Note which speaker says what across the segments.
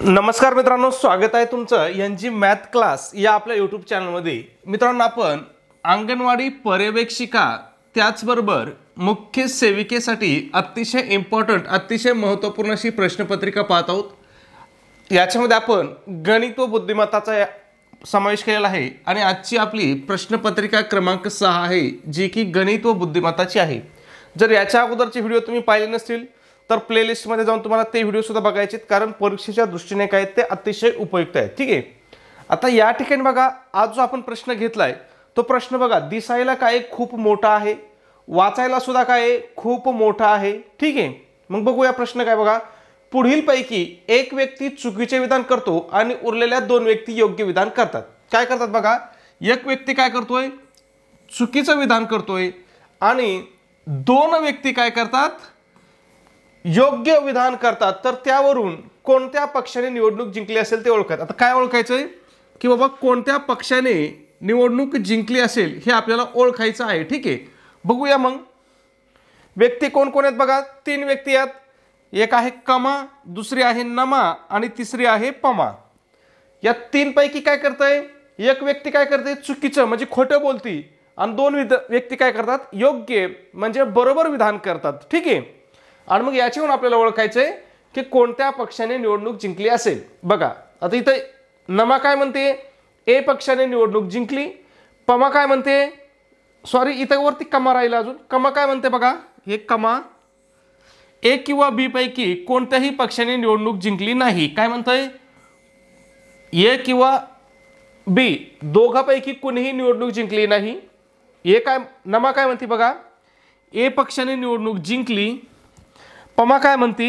Speaker 1: नमस्कार मित्रांनो, स्वागत आहे तुमचं एनजी मॅथ क्लास या आपल्या यूट्यूब चॅनलमध्ये। मित्रांनो, आपण अंगणवाडी पर्यवेक्षिका त्याचबरोबर मुख्य सेविकेसाठी अतिशय इम्पॉर्टंट अतिशय महत्त्वपूर्ण अशी प्रश्नपत्रिका पाहत आहोत। याच्यामध्ये आपण गणित व बुद्धिमत्ताचा समावेश केलेला आहे आणि आजची आपली प्रश्नपत्रिका क्रमांक 6 आहे, जी की गणित व बुद्धिमत्ताची आहे। जर याच्या अगोदरचे व्हिडिओ तुम्ही पाहिले नसतील तर प्लेलिस्टमध्ये जाऊन तुम्हाला ते व्हिडिओ सुद्धा बघायचे आहेत, कारण परीक्षेच्या दृष्टीने काय ते अतिशय उपयुक्त आहे। ठीक आहे, आता या ठिकाणी बघा, आज जो आपण प्रश्न घेतलाय तो प्रश्न बघा, दिसायला काय खूप मोठा आहे, वाचायला सुद्धा काय खूप मोठा आहे। ठीक आहे, मग बघूया प्रश्न काय बघा, पुढील पैकी एक व्यक्ती चुकीचे विधान करतो आणि उरलेल्या दोन व्यक्ती योग्य विधान करतात। काय करतात बघा, एक व्यक्ती काय करतोय, चुकीचं विधान करतोय आणि दोन व्यक्ती काय करतात, योग्य विधान करतात। तर त्यावरून कोणत्या पक्षाने निवडणूक जिंकली असेल ते ओळखत। आता काय ओळखायचंय की बाबा कोणत्या पक्षाने निवडणूक जिंकली असेल हे आपल्याला ओळखायचं आहे। ठीक आहे, बघूया मग व्यक्ती कोण कोण आहेत बघा, तीन व्यक्ती आहेत, एक आहे कमा, दुसरी आहे नमा आणि तिसरी आहे पमा। या तीन पैकी काय करतंय, एक व्यक्ती काय करते, चुकीचं म्हणजे खोटं बोलती आणि दोन व्यक्ती काय करतात, योग्य म्हणजे बरोबर विधान करतात। ठीक आहे, आणि मग याच्यावरून आपल्याला ओळखायचंय की कोणत्या पक्षाने निवडणूक जिंकली असेल। बघा आता इथे नमा काय म्हणते, ए पक्षाने निवडणूक जिंकली। पमा काय म्हणते, सॉरी इथं वरती कमा राहिला, अजून कमा काय म्हणते बघा, हे कमा ए किंवा बी पैकी कोणत्याही पक्षाने निवडणूक जिंकली नाही। काय म्हणतंय, ए किंवा बी दोघांपैकी कोणीही निवडणूक जिंकली नाही। ए काय, नमा काय म्हणते बघा, ए पक्षाने निवडणूक जिंकली। पमा काय म्हणती,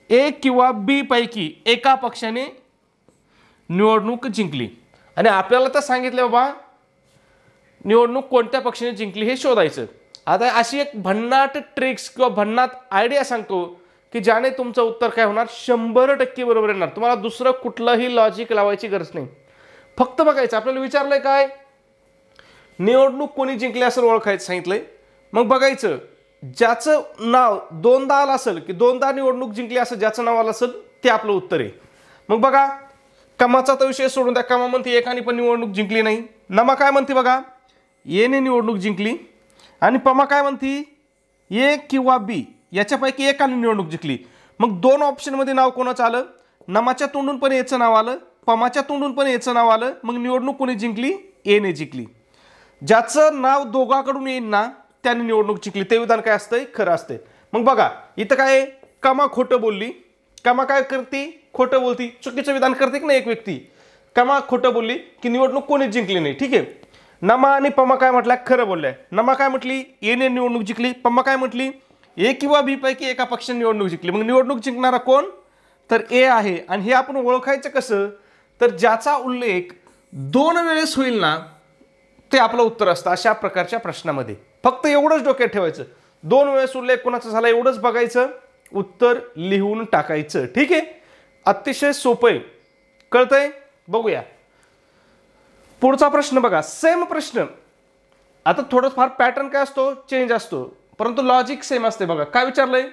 Speaker 1: ए किंवा बी पैकी एका पक्षाने निवडणूक जिंकली। आणि आपल्याला तर सांगितलं बाबा निवडणूक कोणत्या पक्षाने जिंकली हे शोधायचं। आता अशी एक भन्नाट ट्रिक्स किंवा भन्नाट आयडिया सांगतो की ज्याने तुमचं उत्तर काय होणार, 100% बरोबर येणार। तुम्हाला दुसरं कुठलंही लॉजिक लावायची गरज नाही, फक्त बघायचं। आपल्याला विचारलंय काय, निवडणूक कोणी जिंकली असेल ओळखायचं सांगितलंय, मग बघायचं ज्याचं नाव दोनदा आलं असेल की दोनदा निवडणूक जिंकली असं ज्याचं नाव आलं असेल ते आपलं उत्तर आहे। मग बघा कमाचा तर विषय सोडून द्या, कमा म्हणते एकाने पण निवडणूक जिंकली नाही। नमा काय म्हणते बघा, एने निवडणूक जिंकली। आणि पमा काय म्हणते, ए किंवा बी याच्यापैकी एकाने निवडणूक जिंकली। मग दोन ऑप्शनमध्ये नाव कोणाचं आलं, नमाच्या तोंडून पण एचं नाव आलं, पमाच्या तोंडून पण एचं नाव आलं। मग निवडणूक कोणी जिंकली, एने जिंकली। ज्याचं नाव दोघांकडून येईल ना त्याने निवडणूक जिंकली, ते विधान काय असतंय, खरं असतंय। मग बघा इथं काय, कमा खोटं बोलली, कमा काय करते, खोटं बोलती, चुकीचं विधान करते की नाही एक व्यक्ती, कमा खोटं बोलली की निवडणूक कोणीच जिंकली नाही। ठीक आहे, नमा आणि पमा काय म्हटल्या, खरं बोलल्या। नमा काय म्हटली, एने निवडणूक जिंकली। पमा काय म्हटली, ए किंवा बी पैकी एका पक्षाने निवडणूक जिंकली। मग निवडणूक जिंकणारा कोण, तर ए आहे। आणि हे आपण ओळखायचं कसं, तर ज्याचा उल्लेख दोन वेळेस होईल ना ते आपलं उत्तर असतं अशा प्रकारच्या प्रश्नामध्ये। फक्त एवढंच डोक्यात ठेवायचं, दोन वेळेस उल्लेख कोणाचा झाला एवढंच बघायचं, उत्तर लिहून टाकायचं। ठीक आहे, अतिशय सोपं आहे, कळतंय। बघूया पुढचा प्रश्न बघा, सेम प्रश्न। आता थोडंफार पॅटर्न काय असतो, चेंज असतो, परंतु लॉजिक सेम असते। बघा काय विचारलंय,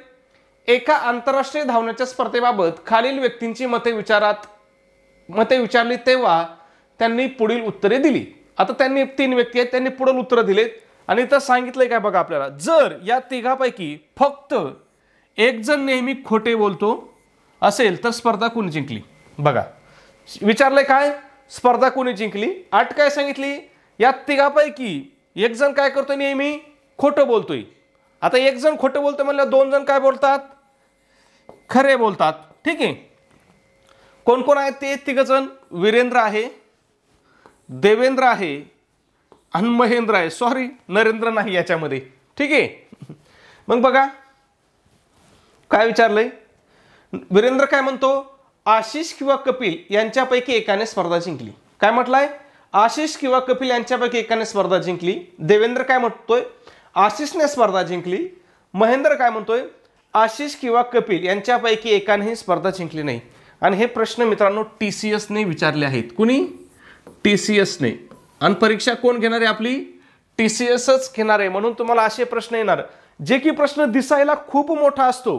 Speaker 1: एका आंतरराष्ट्रीय धावण्याच्या स्पर्धेबाबत खालील व्यक्तींची मते विचारली तेव्हा त्यांनी पुढील उत्तरे दिली। आता त्यांनी तीन व्यक्ती आहेत, त्यांनी पुढील उत्तरं दिलेत आणि इथं सांगितलंय काय बघा आपल्याला, जर या तिघापैकी फक्त एक जण नेहमी खोटे बोलतो असेल तर स्पर्धा कोणी जिंकली। बघा विचारलंय काय, स्पर्धा कोणी जिंकली। अट काय सांगितली, या तिघापैकी एक जण काय करतोय, नेहमी खोटं बोलतोय। आता एक जण खोटं बोलतोय म्हणलं, दोन जण काय बोलतात, खरे बोलतात। ठीक आहे, कोण कोण आहेत ते तिघ जण, वीरेंद्र आहे, देवेंद्र आहे आणि महेंद्र आहे, सॉरी नरेंद्र नाही याच्यामध्ये। ठीक आहे, मग बघा काय विचारलंय, वीरेंद्र काय म्हणतो, आशिष किंवा कपिल यांच्यापैकी एकाने स्पर्धा जिंकली। काय म्हटलंय, आशिष किंवा कपिल यांच्यापैकी एकाने स्पर्धा जिंकली। देवेंद्र काय म्हणतोय, आशिषने स्पर्धा जिंकली। महेंद्र काय म्हणतोय, आशिष किंवा कपिल यांच्यापैकी एकानेही स्पर्धा जिंकली नाही। आणि हे प्रश्न मित्रांनो TCS ने विचारले आहेत। कुणी, TCS ने। आणि परीक्षा कोण घेणार आहे आपली, TCSच घेणार आहे। म्हणून तुम्हाला असे प्रश्न येणार जे की प्रश्न दिसायला खूप मोठा असतो,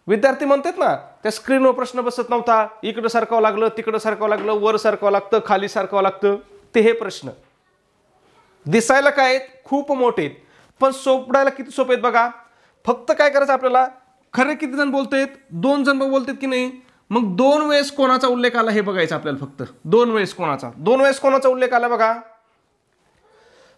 Speaker 1: विद्यार्थी म्हणतात ना त्या स्क्रीनवर प्रश्न बसत नव्हता, इकडं सरकावं लागलं, तिकडं सरकावं लागलं, वर सरकावं लागतं, खाली सरकावं लागतं, ते हे प्रश्न दिसायला काय आहेत खूप मोठे आहेत, पण सोपडायला किती सोपे आहेत बघा. फक्त काय करायचं आपल्याला, खरे किती जण बोलतायत, 2 जण बोलतायत की नाही, मग 2 वेळेस कोणाचा उल्लेख आला हे बघायचं आपल्याला. फक्त 2 वेळेस कोणाचा उल्लेख आला बघा.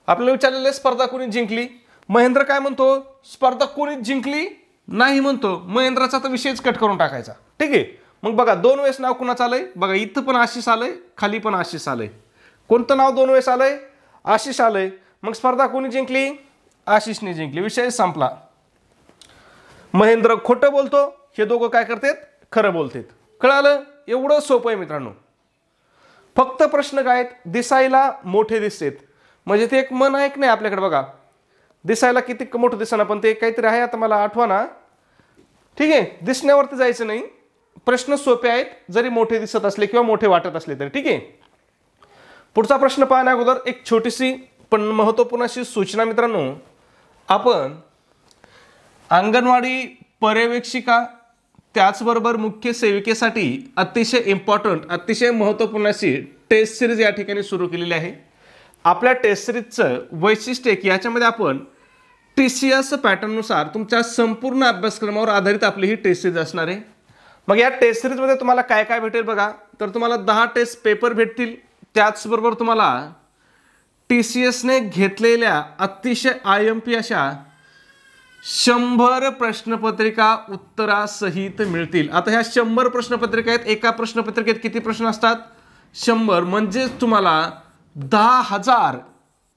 Speaker 1: आपल्याला विचारलेले स्पर्धा कोणी जिंकली, महेंद्र काय म्हणतो, स्पर्धा कोणी जिंकली नाही म्हणतो, महेंद्राचा तर विषयच कट करून टाकायचा. ठीक आहे, मग बघा 2 वेळेस नाव कुणाचं आलंय बघा, इथं पण आशिष आलंय, खाली पण आशिष आलंय. कोणतं नाव 2 वेळेस आलंय, आशिष आलंय. मग स्पर्धा कोणी जिंकली, आशिषने जिंकली, विषय संपला. महेंद्र खोटं बोलतो, हे दोघं काय करतात, खरं बोलतात. कळालं, एवढं सोपं आहे मित्रांनो. फक्त प्रश्न काय आहेत, दिसायला मोठे दिसतात, म्हणजे ते एक मन आहे की नाही आपल्याकडे बघा, दिसायला किती मोठं दिसणार, पण ते काहीतरी आहे, आता मला आठवा ना. ठीक आहे, दिसण्यावरती जायचं नाही, प्रश्न सोपे आहेत जरी मोठे दिसत असले किंवा मोठे वाटत असले तरी. ठीक आहे, पुढचा प्रश्न पाहण्या अगोदर एक छोटीशी पण महत्त्वपूर्ण अशी सूचना मित्रांनो. आपण अंगणवाडी पर्यवेक्षिका त्याचबरोबर मुख्य सेविकेसाठी अतिशय इम्पॉर्टंट, अतिशय महत्त्वपूर्ण अशी टेस्ट सिरीज या ठिकाणी सुरू केलेली आहे. आपल्या टेस्ट सिरीजचं वैशिष्ट्य की याच्यामध्ये आपण TCS पॅटर्ननुसार तुमच्या संपूर्ण अभ्यासक्रमावर आधारित आपली ही टेस्ट सिरीज असणार आहे. मग या टेस्ट सिरीजमध्ये तुम्हाला काय काय भेटेल बघा, तर तुम्हाला 10 टेस्ट पेपर भेटतील, त्याचबरोबर तुम्हाला TCSने घेतलेल्या अतिशय IMP अशा 100 प्रश्नपत्रिका उत्तरासहित मिळतील. आता ह्या 100 प्रश्नपत्रिका आहेत, एका प्रश्नपत्रिकेत किती प्रश्न असतात, 100, म्हणजे तुम्हाला 10,000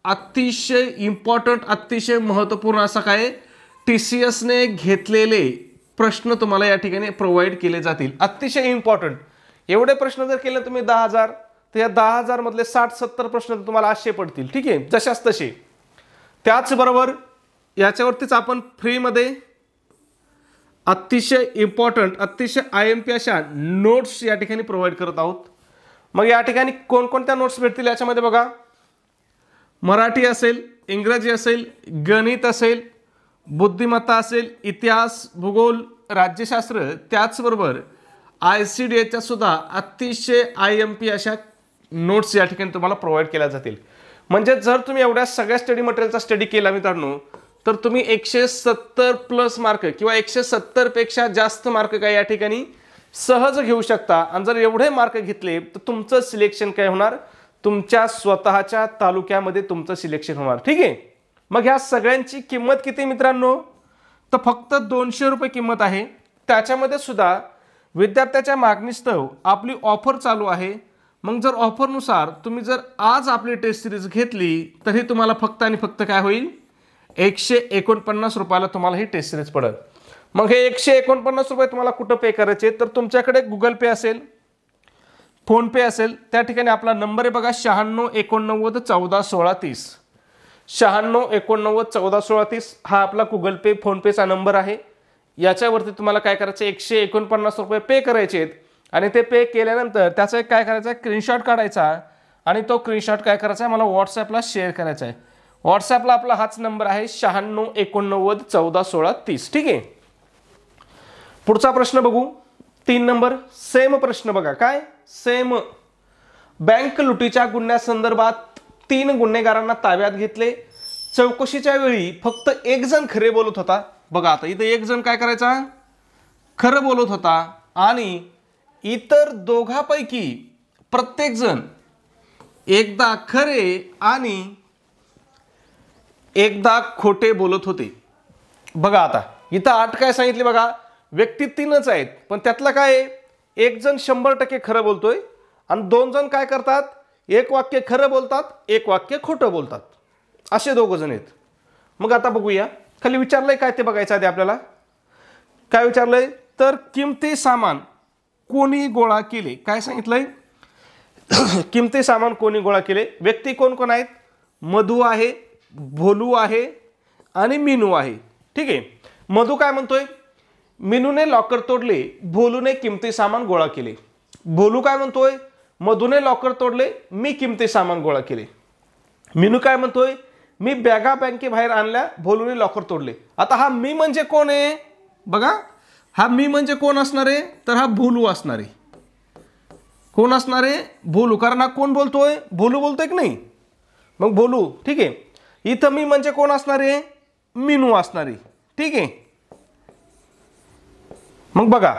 Speaker 1: अतिशय इम्पॉर्टंट, अतिशय महत्त्वपूर्ण असा काय TCSने घेतलेले प्रश्न तुम्हाला या ठिकाणी प्रोव्हाइड केले जातील. अतिशय इम्पॉर्टंट एवढे प्रश्न जर केले तुम्ही 10,000, तर या 10,000 मधले 60-70 प्रश्न तुम्हाला 800 पडतील. ठीक आहे, जशाच तसे. त्याचबरोबर याच्यावरतीच आपण फ्रीमध्ये अतिशय इम्पॉर्टंट, अतिशय IMP अशा नोट्स या ठिकाणी प्रोव्हाइड करत आहोत. मग या ठिकाणी कोणकोणत्या नोट्स भेटतील याच्यामध्ये बघा, मराठी असेल, इंग्रजी असेल, गणित असेल, बुद्धिमत्ता असेल, इतिहास, भूगोल, राज्यशास्त्र, त्याचबरोबर ICDAच्या सुद्धा अतिशय IMP अशा नोट्स या ठिकाणी तुम्हाला प्रोव्हाइड केल्या जातील. म्हणजे जर तुम्ही एवढ्या सगळ्या स्टडी मटेरियलचा स्टडी केला मित्रांनो, तर तुम्ही 170+ मार्क किंवा 170 पेक्षा जास्त मार्क काय या ठिकाणी सहज घेऊ शकता. आणि जर एवढे मार्क घेतले तर तुमचं सिलेक्शन काय होणार, तुमच्या स्वतःच्या तालुक्यामध्ये तुमचं सिलेक्शन होणार. ठीक आहे, मग ह्या सगळ्यांची किंमत किती मित्रांनो, तर फक्त 200 रुपये किंमत आहे. त्याच्यामध्ये सुद्धा विद्यार्थ्याच्या मागणीस्तव आपली ऑफर चालू आहे. मग जर ऑफरनुसार तुम्ही जर आज आपली टेस्ट सिरीज घेतली तर ही तुम्हाला फक्त आणि फक्त काय होईल, 149 रुपयाला तुम्हाला ही टेस्ट सिरीज पडेल. मग हे 149 रुपये तुम्हाला कुठं पे करायचे, तर तुमच्याकडे गुगल पे असेल, फोन पे असेल, त्या ठिकाणी आपला नंबर आहे बघा 9689 14 16 30. 9689 14 16 30 हा आपला गुगल पे, फोन पेचा नंबर आहे. याच्यावरती तुम्हाला काय करायचं, 149 रुपये पे करायचे आहेत. आणि ते पे केल्यानंतर त्याचा एक काय करायचं, स्क्रीनशॉट काढायचा आणि तो स्क्रीनशॉट काय करायचा आहे, मला व्हॉट्सॲपला शेअर करायचा आहे. व्हॉट्सॲपला आपला हाच नंबर आहे 9689 14 16 30. ठीक आहे, पुढचा प्रश्न बघू, 3 नंबर. सेम प्रश्न बघा, काय सेम. बँक लुटीच्या गुन्ह्यासंदर्भात 3 गुन्हेगारांना ताब्यात घेतले. चौकशीच्या वेळी फक्त 1 जण खरे बोलत होता. बघा आता इथं 1 जण काय करायचा, खरं बोलत होता आणि इतर दोघांपैकी प्रत्येक जण एकदा खरे आणि एकदा खोटे बोलत होते. बघा आता इथं 8 काय सांगितले बघा, व्यक्ती 3च आहेत, पण त्यातला काय आहे, 1 जण 100% खरं बोलतोय आणि 2 जण काय करतात, 1 वाक्य खरं बोलतात, 1 वाक्य खोटं बोलतात, असे 2 जण आहेत. मग आता बघूया, खाली विचारलंय काय ते बघायचं आधी आपल्याला. काय विचारलंय, तर किमती सामान कोणी गोळा केले. काय सांगितलंय, किमती सामान कोणी गोळा केले. व्यक्ती कोण कोण आहेत, मधू आहे, भोलू आहे आणि मीनू आहे. ठीक आहे, मधू काय म्हणतोय, मीनूने लॉकर तोडले, भोलूने किमती सामान गोळा केले. भोलू काय म्हणतोय, मधूने लॉकर तोडले, मी किमती सामान गोळा केले. मीनू काय म्हणतोय, मी बॅगा बँकेबाहेर आणल्या, भोलूने लॉकर तोडले. आता हा मी म्हणजे कोण आहे बघा, हा मी म्हणजे कोण असणार आहे, तर हा भोलू असणार आहे. कोण असणार आहे, भोलू. कारण हा कोण बोलतोय, भोलू बोलतोय की नाही, मग भोलू. ठीक आहे. इथं मी म्हणजे कोण असणार आहे, मीनू असणार आहे. ठीक आहे. मग बघा,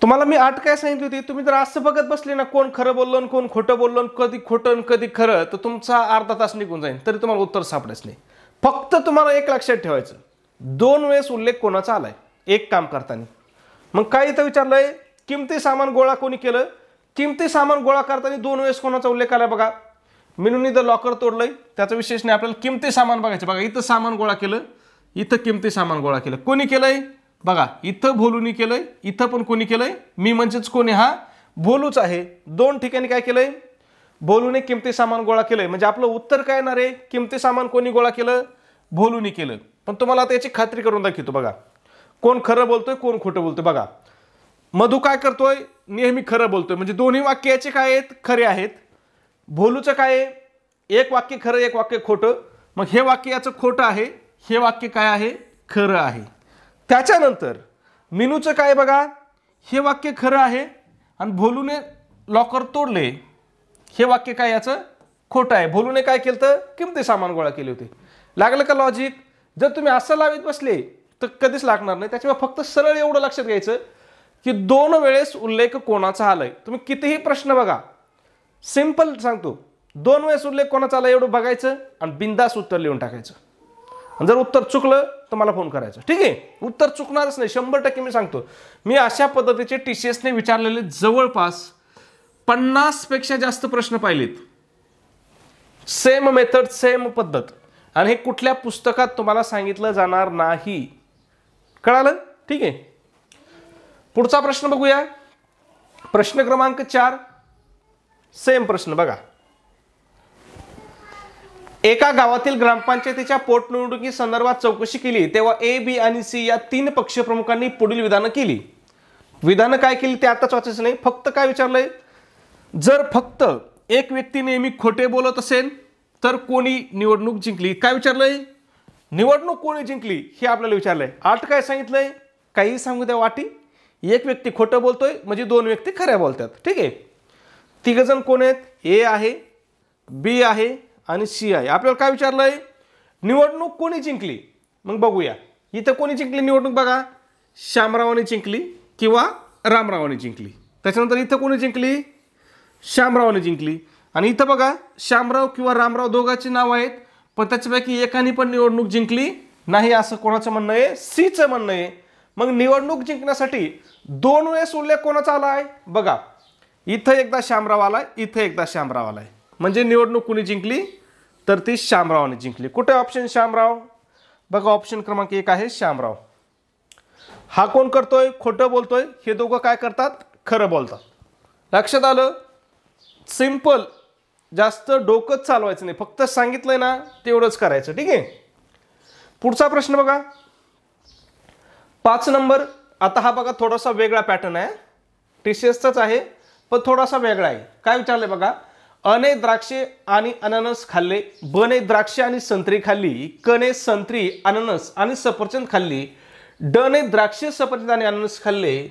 Speaker 1: तुम्हाला मी अट काय सांगितली होती, तुम्ही जर असं बघत बसले ना, कोण खरं बोललं आणि कोण खोटं बोललं आणि कधी खोटं आणि कधी खरं, तर तुमचा अर्धा तास निघून जाईल तरी तुम्हाला उत्तर सापडेच नाही. फक्त तुम्हाला एक लक्षात ठेवायचं, 2 वेळेस उल्लेख कोणाचा आलाय एक काम करताना. मग काय इथं विचारलंय, किमती सामान गोळा कोणी केलं. किमती सामान गोळा करताना 2 वेळेस कोणाचा उल्लेख आलाय बघा. मीनूनी जर लॉकर तोडलंय, त्याचा विशेष नाही, आपल्याला किमती सामान बघायचं. बघा, इथं सामान गोळा केलं, इथं किमती सामान गोळा केलं. कोणी केलंय, बघा इथं भोलूनी केलंय, इथं पण कोणी केलंय, मी म्हणजेच कोणी, हा भोलूच आहे. 2 ठिकाणी काय केलंय, भोलूने किमती सामान गोळा केलंय. म्हणजे आपलं उत्तर काय येणार आहे, किमती सामान कोणी गोळा केलं, भोलूनी केलं. पण तुम्हाला आता याची खात्री करून दाखवतो. बघा, कोण खरं बोलतोय, कोण खोटं बोलतोय. बघा, मधू काय करतोय, नेहमी खरं बोलतोय. म्हणजे दोन्ही वाक्य याचे काय आहेत, खरे आहेत. भोलूचं काय आहे, एक वाक्य खरं, एक वाक्य खोटं. मग हे वाक्य याचं खोटं आहे, हे वाक्य काय आहे, खरं आहे. त्याच्यानंतर मीनूचं काय, बघा, हे वाक्य खरं आहे आणि भोलूने लॉकर तोडले, हे वाक्य काय याचं खोटं आहे. भोलूने काय केलं, तर किमती सामान गोळा केले होते. लागलं का लॉजिक. जर तुम्ही असं लावित बसले तर कधीच लागणार नाही. त्याच्यामुळे फक्त सरळ एवढं लक्षात घ्यायचं की 2 वेळेस उल्लेख कोणाचा आलाय. तुम्ही कितीही प्रश्न बघा, सिंपल सांगतो, 2 वेळेस उल्लेख कोणाचा आलाय एवढं बघायचं आणि बिंदास उत्तर लिहून टाकायचं. आणि जर उत्तर चुकलं तर मला फोन करायचा. ठीक आहे, उत्तर चुकणारच नाही 100% मी सांगतो. मी अशा पद्धतीचे TCSने विचारलेले जवळपास 50 पेक्षा जास्त प्रश्न पाहिलेत. सेम मेथड, सेम पद्धत, आणि हे कुठल्या पुस्तकात तुम्हाला सांगितलं जाणार नाही. कळालं. ठीक आहे. पुढचा प्रश्न बघूया. प्रश्न क्रमांक 4, सेम प्रश्न बघा. एका गावातील ग्रामपंचायतीच्या पोटनिवडणुकी संदर्भात चौकशी केली तेव्हा A, B आणि C या 3 पक्षप्रमुखांनी पुढील विधानं केली. विधानं काय केली ते आताच वाचायचं नाही. फक्त काय विचारलंय, जर फक्त एक व्यक्ती नेहमी खोटे बोलत असेल तर कोणी निवडणूक जिंकली. काय विचारलंय, निवडणूक कोणी जिंकली हे आपल्याला विचारलंय. आठ काय सांगितलंय, काही सांगू द्या वाटी. एक व्यक्ती खोटं बोलतोय म्हणजे 2 व्यक्ती खऱ्या बोलतात. ठीक आहे. 3 जण कोण आहेत, A आहे, B आहे आणि C आहे. आपल्याला काय विचारलंय, निवडणूक कोणी जिंकली. मग बघूया इथं कोणी जिंकली निवडणूक. बघा, श्यामरावांनी जिंकली किंवा रामरावांनी जिंकली. त्याच्यानंतर इथं कोणी जिंकली, श्यामरावांनी जिंकली. आणि इथं बघा, श्यामराव किंवा रामराव दोघांची नाव आहेत, पण त्याच्यापैकी एकाने पण निवडणूक जिंकली नाही असं कोणाचं म्हणणं आहे, Cचं म्हणणं आहे. मग निवडणूक जिंकण्यासाठी 2 वेळेस उल्लेख कोणाचा आलाय. बघा, इथं एकदा श्यामराव आलाय, इथं एकदा श्यामराव आलाय. म्हणजे निवडणूक कोणी जिंकली, तर ती श्यामरावाने जिंकली. कुठे ऑप्शन श्यामराव, बघा ऑप्शन क्रमांक 1 आहे श्यामराव. हा कोण करतोय, खोटं बोलतोय. हे दोघं काय करतात, खरं बोलतात. लक्षात आलं. सिंपल, जास्त डोकंच चालवायचं नाही, फक्त सांगितलंय ना तेवढंच करायचं. ठीक आहे. पुढचा प्रश्न बघा, 5 नंबर. आता हा बघा थोडासा वेगळा पॅटर्न आहे, TCSचाच आहे पण थोडासा वेगळा आहे. काय विचारलंय बघा, अने द्राक्षे आणि अननस खाल्ले, बने द्राक्षे आणि संत्री खाल्ली, कने संत्री अननस आणि सफरचंद खाल्ली, डने द्राक्षे सफरचंद आणि अननस खाल्ले,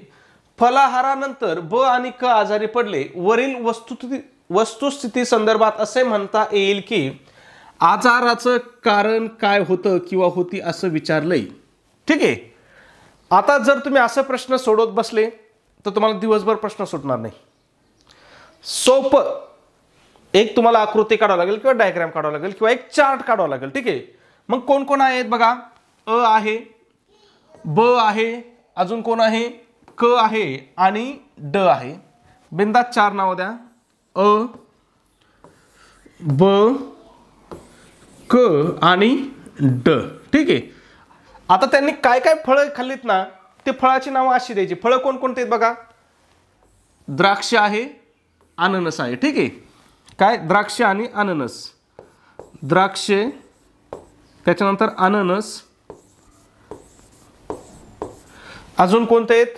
Speaker 1: फलाहारानंतर ब आणि क आजारी पडले. वरील वस्तुस्थिती संदर्भात असे म्हणता येईल की आजाराचं कारण काय होतं किंवा होती असं विचारलंय. ठीक आहे. आता जर तुम्ही असं प्रश्न सोडवत बसले तर तुम्हाला दिवसभर प्रश्न सुटणार नाही. सोपं एक तुम्हाला आकृती काढावं लागेल किंवा डायग्राम काढावं लागेल किंवा एक चार्ट काढावं लागेल. ठीक आहे. मग कोण कोण आहेत बघा, अ आहे, ब आहे, अजून कोण आहे, क आहे आणि ड आहे. बिंदास 4 नाव द्या, अ, ब, क आणि ड. ठीक आहे. आता त्यांनी काय काय फळं खाल्लीत ना, ते फळाची नावं अशी द्यायची. फळं कोणकोणते आहेत बघा, द्राक्ष आहे, अननस आहे. ठीक आहे. काय, द्राक्ष आणि अननस. द्राक्षे, त्याच्यानंतर अननस, अजून कोणते आहेत,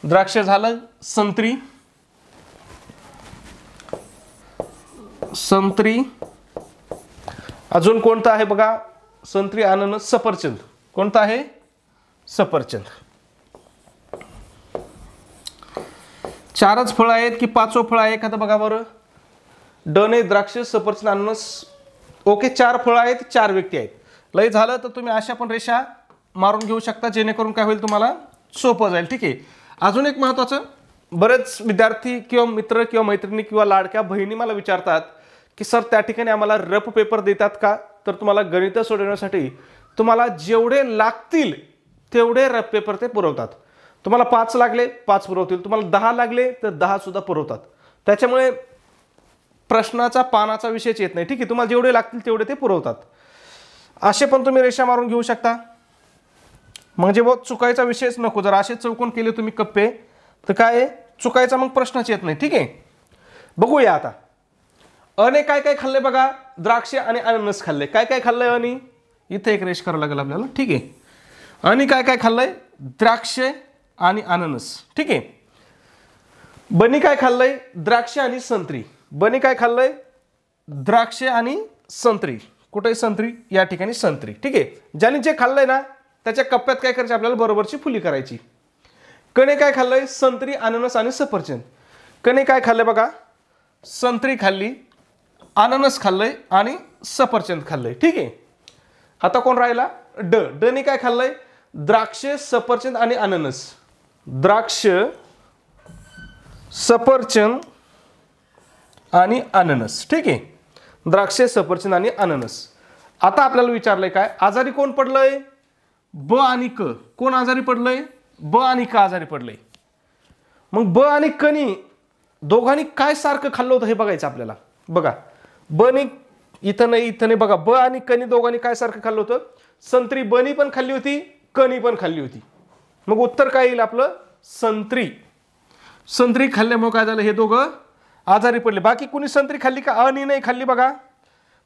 Speaker 1: द्राक्ष झालं, संत्री, संत्री, अजून कोणतं आहे बघा, संत्री, अननस, सफरचंद. कोणतं आहे, सफरचंद. 4च फळं आहेत की 5वं फळ आहे एखादं बघा बरं. डणे, द्राक्ष, सफरचंद, अननस. ओके, 4 फळं आहेत, 4 व्यक्ती आहेत. लय झालं तर तुम्ही अशा पण रेषा मारून घेऊ शकता, जेणेकरून काय होईल तुम्हाला सोपं जाईल. ठीक आहे. अजून एक महत्त्वाचं, बरेच विद्यार्थी किंवा मित्र किंवा मैत्रिणी किंवा लाडक्या बहिणी मला विचारतात की सर त्या ठिकाणी आम्हाला रफ पेपर देतात का? तर तुम्हाला गणित सोडवण्यासाठी तुम्हाला जेवढे लागतील तेवढे रफ पेपर ते पुरवतात. तुम्हाला 5 लागले 5 पुरवतील, तुम्हाला 10 लागले तर 10 सुद्धा पुरवतात. त्याच्यामुळे प्रश्नाचा पानाचा विषयच येत नाही. ठीक आहे, तुम्हाला जेवढे लागतील तेवढे ते पुरवतात. असे पण तुम्ही रेषा मारून घेऊ शकता, म्हणजे चुकायचा विषयच नको. जर असे चौकोन केले तुम्ही कप्पे तर काय चुकायचा मग प्रश्नच येत नाही. ठीक आहे, बघूया आता. अने काय काय खाल्ले बघा, द्राक्ष आणि अननस खाल्ले. काय काय खाल्लंय अनी? इथे एक रेष करावं लागेल आपल्याला. ठीक आहे, आणि काय काय खाल्लंय? द्राक्ष आणि अननस. ठीक आहे. बनी काय खाल्लंय? द्राक्ष आणि संत्री. बनी काय खाल्लंय? द्राक्ष आणि संत्री. कुठे संत्री? या ठिकाणी संत्री. ठीक आहे, ज्याने जे खाल्लंय ना त्याच्या कप्प्यात काय करायचं आपल्याला बरोबरची फुली करायची. कने काय खाल्लंय? संत्री, अननस आणि सफरचंद. कने काय खाल्लंय बघा? संत्री खाल्ली, अननस खाल्लंय आणि सफरचंद खाल्लंय. ठीक आहे. आता कोण राहिला? ड. डने काय खाल्लंय? द्राक्ष, सफरचंद आणि अननस. द्राक्ष, सफरचंद आणि अननस. ठीक आहे, द्राक्ष, सफरचंद आणि अननस. आता आपल्याला विचारलंय काय? आजारी कोण पडलंय? ब आणि क. कोण आजारी पडलंय? ब आणि क आजारी पडलंय. मग ब आणि कनी दोघांनी काय सारखं खाल्लं होतं हे बघायचं आपल्याला. बघा, बनी इथं नाही इथं नाही. बघा, ब आणि कनी दोघांनी काय सारखं खाल्लं होतं? संत्री बनी पण खाल्ली होती, कनी पण खाल्ली होती. मग उत्तर काय येईल आपलं? संत्री. संत्री खाल्ल्यामुळे काय झालं? हे दोघं आजारी पडले. बाकी कोणी संत्री खाल्ली का? अनी नाही खाल्ली बघा.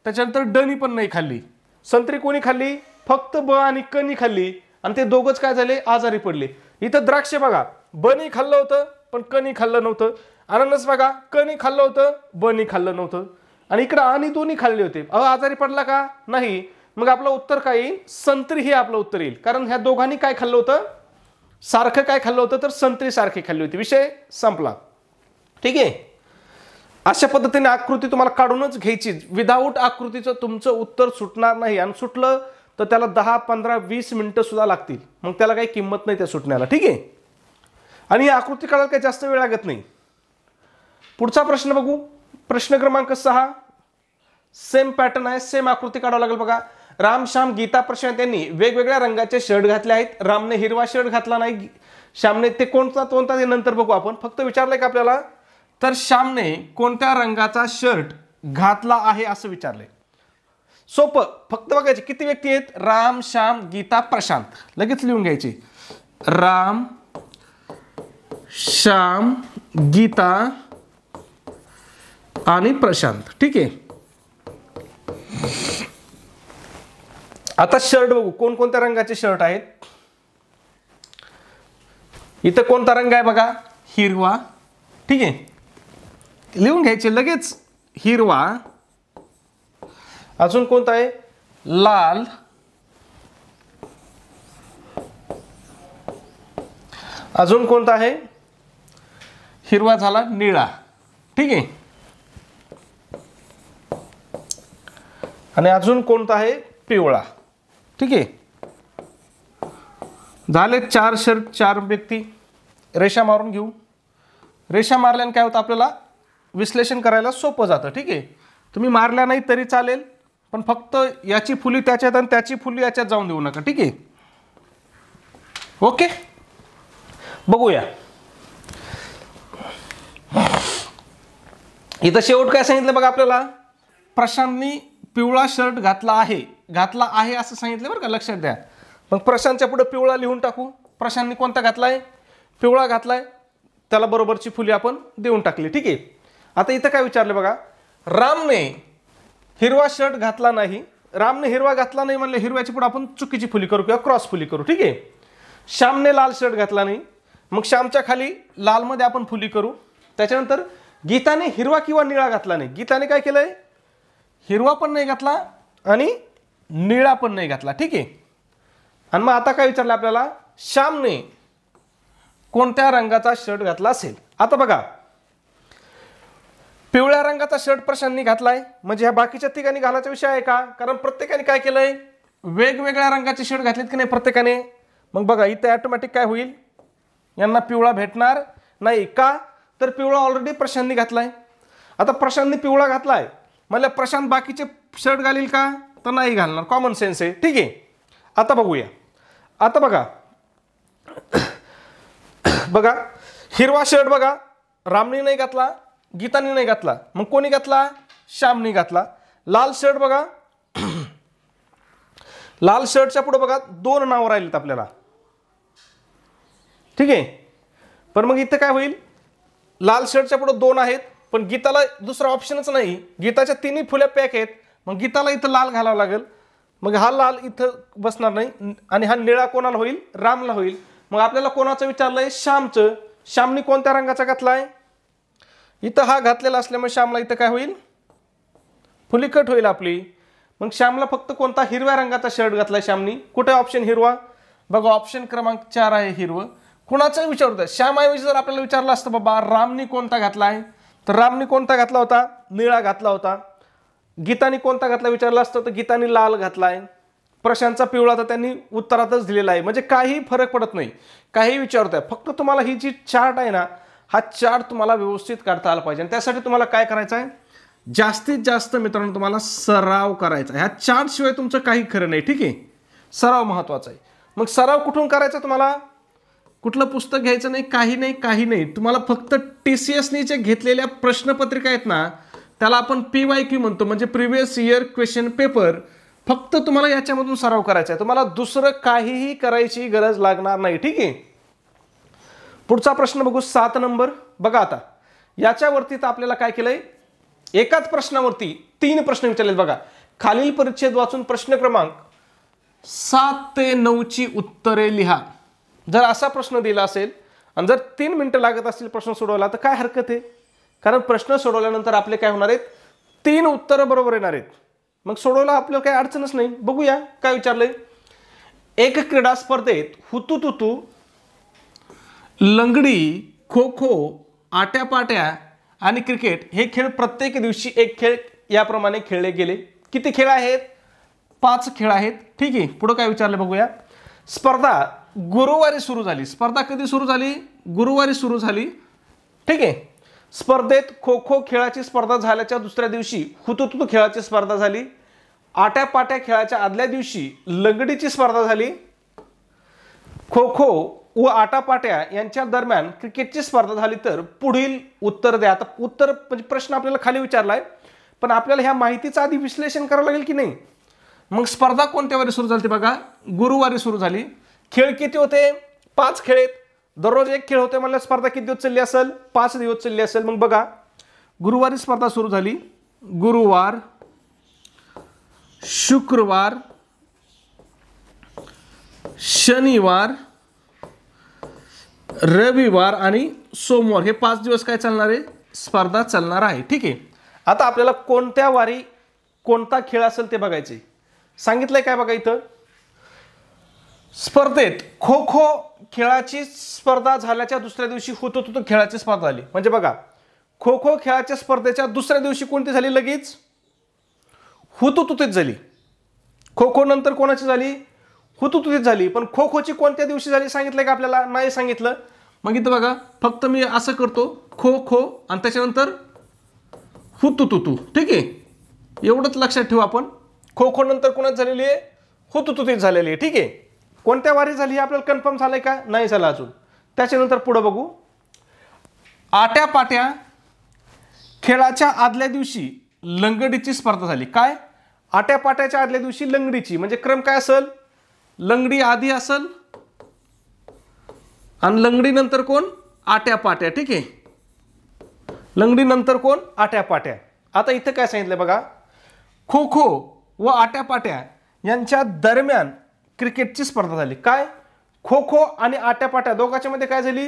Speaker 1: त्याच्यानंतर डनी पण नाही खाल्ली. संत्री कोणी खाल्ली? फक्त ब आणि कनी खाल्ली, आणि ते दोघंच काय झाले? आजारी पडले. इथं द्राक्ष बघा, बनी खाल्लं होतं पण कनी खाल्लं नव्हतं. अननस बघा, कनी खाल्लं होतं, बनी खाल्लं नव्हतं. आणि इकडं आणि दोन्ही खाल्ले होते. आजारी पडला का? नाही. मग आपलं उत्तर काय येईल? संत्री हे आपलं उत्तर येईल. कारण ह्या दोघांनी काय खाल्लं होतं? सारखं काय खाल्लं होतं? तर संत्री सारखी खाल्ली होती. विषय संपला. ठीक आहे. अशा पद्धतीने आकृती तुम्हाला काढूनच घ्यायची. विदाऊट आकृतीचं तुमचं उत्तर सुटणार नाही, आणि सुटलं तर त्याला 10, 15, 20 मिनिटं सुद्धा लागतील. मग त्याला काही किंमत नाही त्या सुटण्याला. ठीक आहे. आणि ही आकृती काढायला काही जास्त वेळ लागत नाही. पुढचा प्रश्न बघू. प्रश्न क्रमांक 6. सेम पॅटर्न आहे, सेम आकृती काढावं लागेल. बघा, राम, श्याम, गीता, प्रशांत यांनी वेगवेगळ्या रंगाचे शर्ट घातले आहेत. रामने हिरवा शर्ट घातला नाही. श्यामने ते कोणता ते नंतर बघू आपण. फक्त विचारलंय का आपल्याला? तर श्यामने कोणत्या रंगाचा शर्ट घातला आहे असं विचारलंय. सोपं, फक्त बघायचे किती व्यक्ती आहेत? राम, श्याम, गीता, प्रशांत. लगेच लिहून घ्यायचे. राम, श्याम, गीता आणि प्रशांत. ठीक आहे. आता शर्ट बघू, कोणकोणत्या रंगाचे शर्ट आहेत. इथं कोणता रंग आहे बघा? हिरवा. ठीक आहे, लिहून घ्यायचे लगेच. हिरवा. अजून कोणता आहे? लाल. अजून कोणता आहे? हिरवा झाला, निळा. ठीक आहे. आणि अजून कोणता आहे? पिवळा. ठीक आहे. झाले 4 शर्ट, 4 व्यक्ती. रेषा मारून घेऊ. रेषा मारल्याने काय होतं? आपल्याला विश्लेषण करायला सोपं जातं. ठीक आहे. तुम्ही मारल्या नाही तरी चालेल, पण फक्त याची फुली त्याच्यात आणि त्याची फुली याच्यात जाऊन देऊ नका. ठीक आहे. ओके, बघूया. इथं शेवट काय सांगितलं बघा आपल्याला? प्रशांतनी पिवळा शर्ट घातला आहे असं सांगितलं बरं का, लक्षात द्या. मग प्रशांतच्या पुढे पिवळा लिहून टाकू. प्रशांतनी कोणता घातलाय? पिवळा घातलाय. त्याला बरोबरची फुली आपण देऊन टाकली. ठीक आहे. आता इथं काय विचारलं बघा? रामने हिरवा शर्ट घातला नाही. रामने हिरवा घातला नाही म्हणले हिरव्याची पुढे आपण चुकीची फुली करू किंवा क्रॉस फुली करू. ठीक आहे. श्यामने लाल शर्ट घातला नाही, मग श्यामच्या खाली लालमध्ये आपण फुली करू. त्याच्यानंतर गीताने हिरवा किंवा निळा घातला नाही. गीताने काय केलंय? हिरवा पण नाही घातला आणि निळा पण नाही घातला. ठीक आहे. आणि मग आता काय विचारलं आपल्याला? श्यामने कोणत्या रंगाचा शर्ट घातला असेल? आता बघा, पिवळ्या रंगाचा शर्ट प्रशांतनी घातलाय, म्हणजे ह्या बाकीच्या तिघांनी घालायचा विषय आहे का? कारण प्रत्येकाने काय केलंय, वेगवेगळ्या रंगाचे शर्ट घातलेत की नाही प्रत्येकाने. मग बघा इथे ऑटोमॅटिक काय होईल, यांना पिवळा भेटणार नाही का? तर पिवळा ऑलरेडी प्रशांतनी घातलाय. आता प्रशांतनी पिवळा घातलाय म्हणजे प्रशांत बाकीचे शर्ट घालील का? तर नाही घालणार, कॉमन सेन्स आहे. ठीक आहे, आता बघूया. आता बघा बघा हिरवा शर्ट बघा रामनी नाही घातला, गीतानी नाही घातला, मग कोणी घातला? श्यामनी घातला. लाल शर्ट बघा लाल शर्टच्या पुढे बघा 2 नाव राहिलेत आपल्याला. ठीक आहे, पण मग इथं काय होईल, लाल शर्टच्या पुढे 2 आहेत, पण गीताला दुसरा ऑप्शनच नाही. गीताच्या 3 फुल्या पॅक आहेत, मग गीताला इथं लाल घालावं लागेल. मग हा लाल इथं बसणार नाही आणि हा निळा कोणाला होईल? रामला होईल. मग आपल्याला कोणाचं विचारलंय? श्यामचं. श्यामनी कोणत्या रंगाचा घातलाय? इथं हा घातलेला असल्यामुळे श्यामला इथं काय होईल? फुलीकट होईल आपली. मग श्यामला फक्त कोणता? हिरव्या रंगाचा शर्ट घातलाय श्यामनी. कुठे ऑप्शन हिरवा? बघा ऑप्शन क्रमांक 4 आहे हिरवं. कुणाचं विचारतं? श्यामऐवजी जर आपल्याला विचारलं असतं बाबा रामनी कोणता घातलाय, तर रामनी कोणता घातला होता? निळा घातला होता. गीतानी कोणता घातला विचारलं असतं तर गीतानी लाल घातलाय. प्रशांतचा पिवळा तर त्यांनी उत्तरातच दिलेला आहे. म्हणजे काही फरक पडत नाही, काही विचारतोय. फक्त तुम्हाला ही जी चार्ट आहे ना, हा चार्ट तुम्हाला व्यवस्थित काढता आला पाहिजे. आणि त्यासाठी तुम्हाला काय करायचं आहे, जास्तीत जास्त मित्रांनो तुम्हाला सराव करायचा आहे. ह्या चार्ट शिवाय तुमचं काही खरं नाही. ठीक आहे, सराव महत्वाचा आहे. मग सराव कुठून करायचा? तुम्हाला कुठलं पुस्तक घ्यायचं नाही, काही नाही. तुम्हाला फक्त TCSनी जे घेतलेल्या प्रश्नपत्रिका आहेत ना, त्याला आपण PYQ म्हणतो, म्हणजे प्रिव्हियस इयर क्वेश्चन पेपर. फक्त तुम्हाला याच्यामधून सराव करायचा आहे, तुम्हाला दुसरं काहीही करायची गरज लागणार नाही. ठीक आहे, पुढचा प्रश्न बघू. 7 नंबर बघा. आता याच्यावरती तर आपल्याला काय केलंय, एकाच प्रश्नावरती 3 प्रश्न विचारलेत बघा. खालील परिच्छेद वाचून प्रश्न क्रमांक 7 ते 9 ची उत्तरे लिहा. जर असा प्रश्न दिला असेल आणि जर 3 मिनिटं लागत असतील प्रश्न सोडवायला तर काय हरकत आहे, कारण प्रश्न सोडवल्यानंतर आपले काय होणार आहेत, 3 उत्तरं बरोबर येणार आहेत. मग सोडवला आपल्याला काही अडचणच नाही. बघूया काय विचारलंय. एक क्रीडा स्पर्धेत हुतुतुतू, लंगडी, खो खो, आट्यापाट्या आणि क्रिकेट हे खेळ प्रत्येक दिवशी एक खेळ याप्रमाणे खेळले गेले. किती खेळ आहेत? 5 खेळ आहेत. ठीक आहे, पुढे काय विचारलं बघूया. स्पर्धा गुरुवारी सुरू झाली. स्पर्धा कधी सुरू झाली? गुरुवारी सुरू झाली. ठीक आहे, स्पर्धेत खो खो खेळाची स्पर्धा झाल्याच्या दुसऱ्या दिवशी हुतुतुतू खेळाची स्पर्धा झाली. आट्यापाट्या खेळाच्या आदल्या दिवशी लंगडीची स्पर्धा झाली. खो खो व आटापाट्या यांच्या दरम्यान क्रिकेटची स्पर्धा झाली. तर पुढील उत्तर द्या. आता उत्तर म्हणजे प्रश्न आपल्याला खाली विचारलाय, पण आपल्याला ह्या माहितीचं आधी विश्लेषण करावं लागेल की नाही. मग स्पर्धा कोणत्या वारी सुरू झाली? बघा गुरुवारी सुरू झाली. खेळ किती होते? 5 खेळ आहेत. दररोज एक खेळ होते म्हणलं, स्पर्धा किती दिवस चालली असेल? 5 दिवस चालली असेल. मग बघा गुरुवारी स्पर्धा सुरू झाली. गुरुवार, शुक्रवार, शनिवार, रविवार आणि सोमवार हे 5 दिवस काय चालणार आहे? स्पर्धा चालणार आहे. ठीक आहे, आता आपल्याला कोणत्या वारी कोणता खेळ असेल ते बघायचे. सांगितलंय काय बघा इथं, स्पर्धेत खो खो खेळाची स्पर्धा झाल्याच्या दुसऱ्या दिवशी हुतुतुतू खेळाची स्पर्धा झाली. म्हणजे बघा खो खो खेळाच्या स्पर्धेच्या दुसऱ्या दिवशी कोणती झाली? लगेच हुतुतुतीच झाली. खो खो नंतर कोणाची झाली? हुतुतुतीच झाली. पण खो खोची कोणत्या दिवशी झाली सांगितलंय का आपल्याला? नाही सांगितलं. मग इथं बघा फक्त मी असं करतो, खो खो आणि त्याच्यानंतर हुतुतुतू. ठीक आहे, एवढंच लक्षात ठेवू आपण. खो खो नंतर कोणाच झालेली आहे? हुतुतुतीत झालेली आहे. ठीक आहे, कोणत्या वारी झाली आपल्याला कन्फर्म झालंय का? नाही झालं अजून. त्याच्यानंतर पुढे बघू. आट्यापाट्या खेळाच्या आदल्या दिवशी लंगडीची स्पर्धा झाली. काय? आट्यापाट्याच्या आदल्या दिवशी लंगडीची. म्हणजे क्रम काय असेल? लंगडी आधी असेल आणि लंगडी नंतर कोण? आट्यापाट्या. ठीक आहे, लंगडी नंतर कोण? आट्यापाट्या. आता इथं काय सांगितलंय बघा, खो खो व आट्यापाट्या यांच्या दरम्यान क्रिकेटची स्पर्धा झाली. काय? खो खो आणि आट्यापाट्या दोघांच्या मध्ये काय झाली?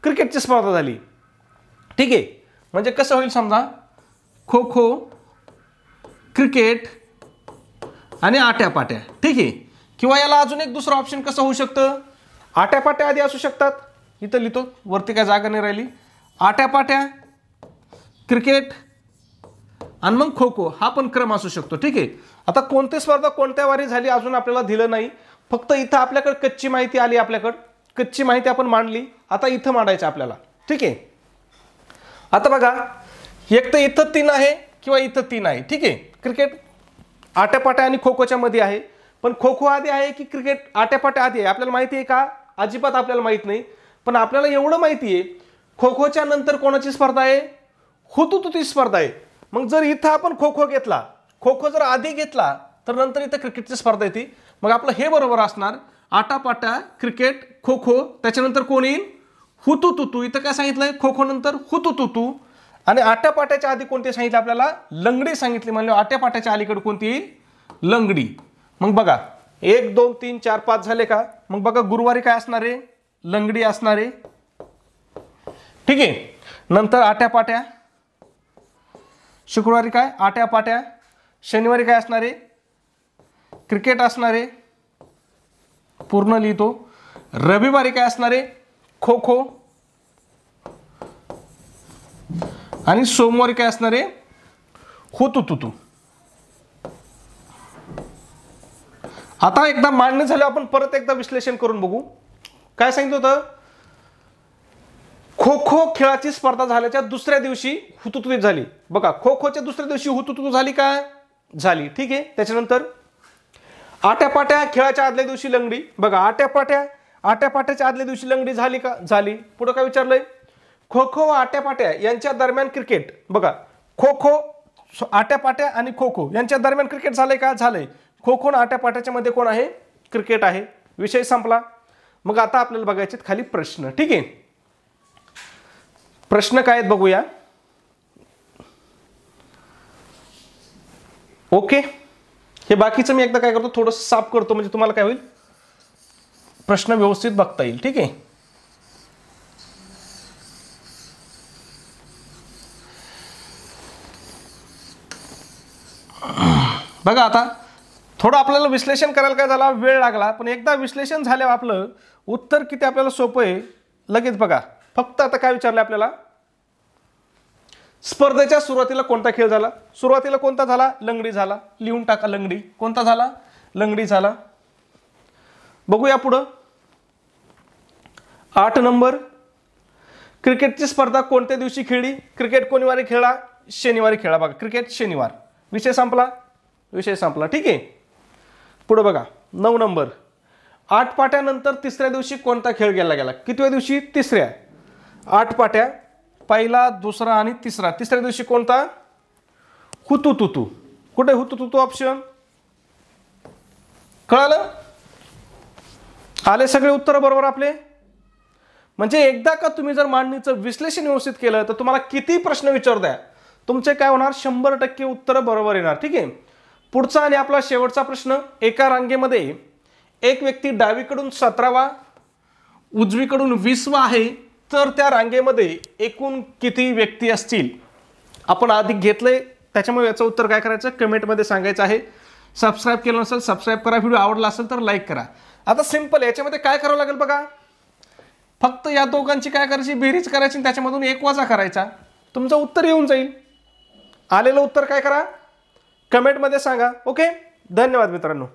Speaker 1: क्रिकेटची स्पर्धा झाली. ठीक आहे, म्हणजे कसं होईल समजा, खो खो, क्रिकेट आणि आट्यापाट्या. ठीक आहे, किंवा याला अजून एक दुसरं ऑप्शन कसं होऊ शकतं? आट्यापाट्या आधी असू शकतात, इथं लिहितो, वरती काय जागा नाही राहिली. आट्यापाट्या, क्रिकेट आणि मग खो खो हा पण क्रम असू शकतो. ठीक आहे. आता कोणती स्पर्धा कोणत्या वारी झाली अजून आपल्याला दिलं नाही, फक्त इथं आपल्याकडे कच्ची माहिती आली, आपल्याकडे कच्ची माहिती आपण मांडली. आता इथं मांडायचं आपल्याला. ठीक आहे. आता बघा, एक तर इथं 3 आहे किंवा इथं 3 आहे. ठीक आहे. क्रिकेट आट्यापाट्या आणि खो खोच्या मध्ये आहे, पण खो खो आधी आहे की क्रिकेट आट्यापाट्या आधी आहे आपल्याला माहिती आहे का? अजिबात आपल्याला माहित नाही. पण आपल्याला एवढं माहिती आहे, खो खोच्या नंतर कोणाची स्पर्धा आहे? हुतुतुची स्पर्धा आहे. मग जर इथं आपण खो खो घेतला, खो खो जर आधी घेतला तर नंतर इथं क्रिकेटची स्पर्धा येते. मग आपलं हे बरोबर असणार, आटापाटा, क्रिकेट, खो खो, त्याच्यानंतर कोण येईल? हुतुतुतू. इथं काय सांगितलंय? खो खो नंतर हुतुतुतू. आणि आट्यापाट्याच्या आधी कोणते सांगितले आपल्याला? लंगडी सांगितली. म्हणजे आट्यापाट्याच्या अलीकडे कोणती येईल? लंगडी. मग बघा 1 2 3 4 5 झाले का? मग बघा गुरुवारी काय असणार आहे? लंगडी असणार आहे. ठीक आहे. नंतर आट्यापाट्या, शुक्रवारी काय? आट्यापाट्या, शनिवारी काय असणार आहे? क्रिकेट असणार आहे. पूर्ण लिहितो. रविवारी काय असणार आहे? खो खो. आणि सोमवारी काय असणार आहे? हुतुतुतू. आता एकदा मांडणी झालं, आपण परत एकदा विश्लेषण करून बघू. काय सांगितलं होतं? खो खो खेळाची स्पर्धा झाल्याच्या दुसऱ्या दिवशी हुतुतुतू झाली. बघा, खो खोच्या दुसऱ्या दिवशी हुतुतुतू झाली का? झाली. ठीक आहे. त्याच्यानंतर आट्यापाट्या खेळाच्या आदल्या दिवशी लंगडी. बघा, आट्यापाट्याच्या आदल्या दिवशी लंगडी झाली का? झाली. पुढे काय विचारलंय? खो खो व आट्यापाट्या यांच्या दरम्यान क्रिकेट. बघा, खो खो, आट्यापाट्या आणि खो खो यांच्या दरम्यान क्रिकेट झालंय का? झालंय. खो खो आणि आट्यापाट्याच्या मध्ये कोण आहे? क्रिकेट आहे. विषय संपला. मग आता आपल्याला बघायचे खाली प्रश्न. ठीक आहे. प्रश्न काय आहेत बघूया. ओके. हे बाकीचं मी एकदा काय करतो, थोडंसं साफ करतो, म्हणजे तुम्हाला काय होईल, प्रश्न व्यवस्थित बघता येईल. ठीक आहे. बघा, आता थोडं आपल्याला विश्लेषण करायला काय झाला, वेळ लागला, पण एकदा विश्लेषण झाल्यावर आपलं उत्तर किती आपल्याला सोपं आहे लगेच. बघा, फक्त आता काय विचारलं आपल्याला? स्पर्धेच्या सुरुवातीला कोणता खेळ झाला? सुरुवातीला कोणता झाला? लंगडी झाला. लिहून टाका लंगडी. कोणता झाला? लंगडी झाला. बघूया पुढं. 8 नंबर, क्रिकेटची स्पर्धा कोणत्या दिवशी खेळली? क्रिकेट कोणीवारी खेळला? शनिवारी खेळला. बघा, क्रिकेट शनिवार. विषय संपला. विषय संपला. ठीक आहे. पुढे बघा 9 नंबर, आटपाट्यानंतर तिसऱ्या दिवशी कोणता खेळ खेळला गेला? कितव्या दिवशी? तिसऱ्या. आटपाट्या पहिला, दुसरा आणि तिसरा. तिसऱ्या दिवशी कोणता? हुतुतुतू. कुठे हुतुतुतू ऑप्शन? कळालं? आले सगळे उत्तर बरोबर आपले. म्हणजे एकदा का तुम्ही जर मांडणीचं विश्लेषण व्यवस्थित केलं तर तुम्हाला किती प्रश्न विचारू द्या, तुमचे काय होणार? 100% उत्तर बरोबर येणार. ठीक आहे. पुढचा आणि आपला शेवटचा प्रश्न. एका रांगेमध्ये एक व्यक्ती डावीकडून 17वा, उजवीकडून 20वा आहे, तर त्या रांगेमध्ये एकूण किती व्यक्ती असतील? आपण आधी घेतलंय, त्याच्यामुळे याचं उत्तर काय करायचं? कमेंटमध्ये सांगायचं आहे. सबस्क्राईब केलं नसेल सबस्क्राईब करा. व्हिडिओ आवडला असेल तर लाईक करा. आता सिंपल, याच्यामध्ये काय करावं लागेल बघा, फक्त या दोघांची काय करायची? बेरीज करायची, त्याच्यामधून एक वजा करायचा. तुमचं उत्तर येऊन जाईल. आलेलं उत्तर काय करा? कमेंटमध्ये सांगा. ओके. धन्यवाद मित्रांनो.